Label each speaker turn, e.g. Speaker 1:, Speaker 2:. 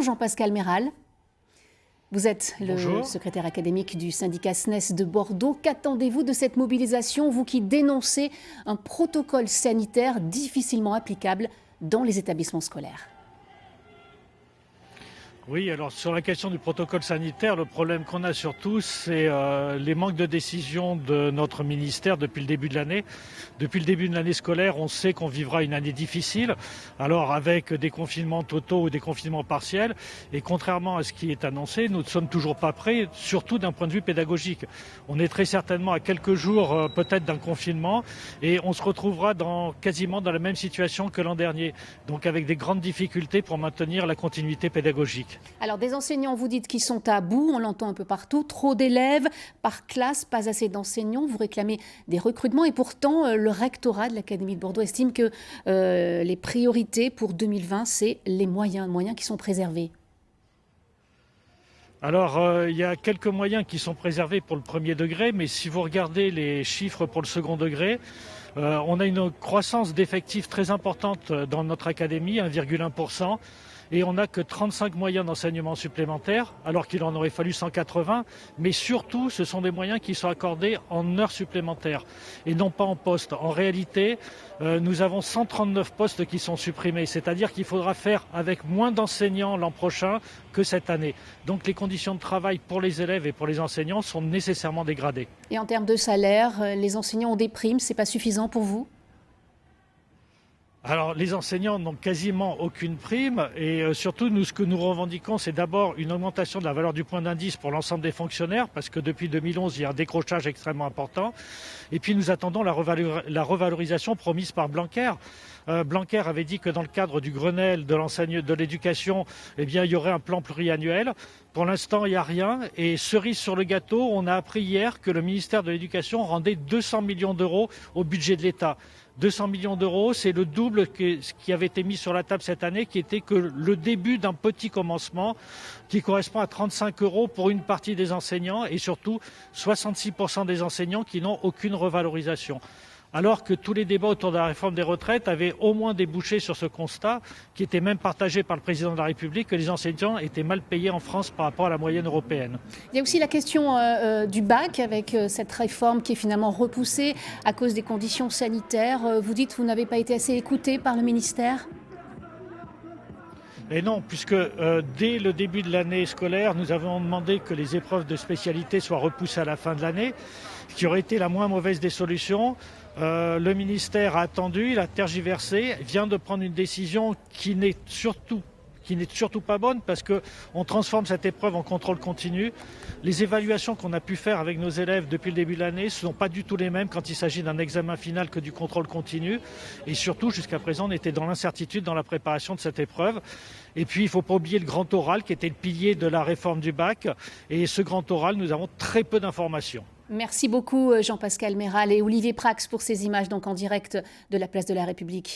Speaker 1: Jean-Pascal Méral, vous êtes le
Speaker 2: Bonjour.
Speaker 1: secrétaire académique du syndicat SNES de Bordeaux. Qu'attendez-vous de cette mobilisation, vous qui dénoncez un protocole sanitaire difficilement applicable dans les établissements scolaires?
Speaker 2: Oui, alors sur la question du protocole sanitaire, le problème qu'on a surtout, c'est les manques de décision de notre ministère depuis le début de l'année. Depuis le début de l'année scolaire, on sait qu'on vivra une année difficile, alors avec des confinements totaux ou des confinements partiels. Et contrairement à ce qui est annoncé, nous ne sommes toujours pas prêts, surtout d'un point de vue pédagogique. On est très certainement à quelques jours peut-être d'un confinement et on se retrouvera quasiment dans la même situation que l'an dernier, donc avec des grandes difficultés pour maintenir la continuité pédagogique.
Speaker 1: Alors des enseignants, vous dites qu'ils sont à bout, on l'entend un peu partout, trop d'élèves par classe, pas assez d'enseignants, vous réclamez des recrutements et pourtant le rectorat de l'Académie de Bordeaux estime que les priorités pour 2020, c'est les moyens qui sont préservés.
Speaker 2: Alors, il y a quelques moyens qui sont préservés pour le premier degré, mais si vous regardez les chiffres pour le second degré, on a une croissance d'effectifs très importante dans notre académie, 1,1%. Et on n'a que 35 moyens d'enseignement supplémentaires, alors qu'il en aurait fallu 180. Mais surtout, ce sont des moyens qui sont accordés en heures supplémentaires et non pas en postes. En réalité, nous avons 139 postes qui sont supprimés. C'est-à-dire qu'il faudra faire avec moins d'enseignants l'an prochain que cette année. Donc les conditions de travail pour les élèves et pour les enseignants sont nécessairement dégradées.
Speaker 1: Et en termes de salaire, les enseignants ont des primes, c'est pas suffisant pour vous ?
Speaker 2: Alors, les enseignants n'ont quasiment aucune prime et surtout, nous, ce que nous revendiquons, c'est d'abord une augmentation de la valeur du point d'indice pour l'ensemble des fonctionnaires parce que depuis 2011, il y a un décrochage extrêmement important. Et puis, nous attendons la revalorisation promise par Blanquer. Blanquer avait dit que dans le cadre du Grenelle de l'éducation, eh bien, il y aurait un plan pluriannuel. Pour l'instant, il n'y a rien. Et cerise sur le gâteau, on a appris hier que le ministère de l'Éducation rendait 200 millions d'euros au budget de l'État. 200 millions d'euros, c'est le double que ce qui avait été mis sur la table cette année, qui était que le début d'un petit commencement qui correspond à 35 euros pour une partie des enseignants et surtout 66% des enseignants qui n'ont aucune revalorisation. Alors que tous les débats autour de la réforme des retraites avaient au moins débouché sur ce constat, qui était même partagé par le président de la République, que les enseignants étaient mal payés en France par rapport à la moyenne européenne.
Speaker 1: Il y a aussi la question du bac avec cette réforme qui est finalement repoussée à cause des conditions sanitaires. Vous dites que vous n'avez pas été assez écouté par le ministère ?
Speaker 2: Et non, puisque dès le début de l'année scolaire, nous avons demandé que les épreuves de spécialité soient repoussées à la fin de l'année, ce qui aurait été la moins mauvaise des solutions. Le ministère a attendu, il a tergiversé, vient de prendre une décision qui n'est surtout pas bonne parce qu'on transforme cette épreuve en contrôle continu. Les évaluations qu'on a pu faire avec nos élèves depuis le début de l'année ne sont pas du tout les mêmes quand il s'agit d'un examen final que du contrôle continu. Et surtout, jusqu'à présent, on était dans l'incertitude dans la préparation de cette épreuve. Et puis, il ne faut pas oublier le grand oral qui était le pilier de la réforme du bac. Et ce grand oral, nous avons très peu d'informations.
Speaker 1: Merci beaucoup Jean-Pascal Méral et Olivier Prax pour ces images donc en direct de la place de la République.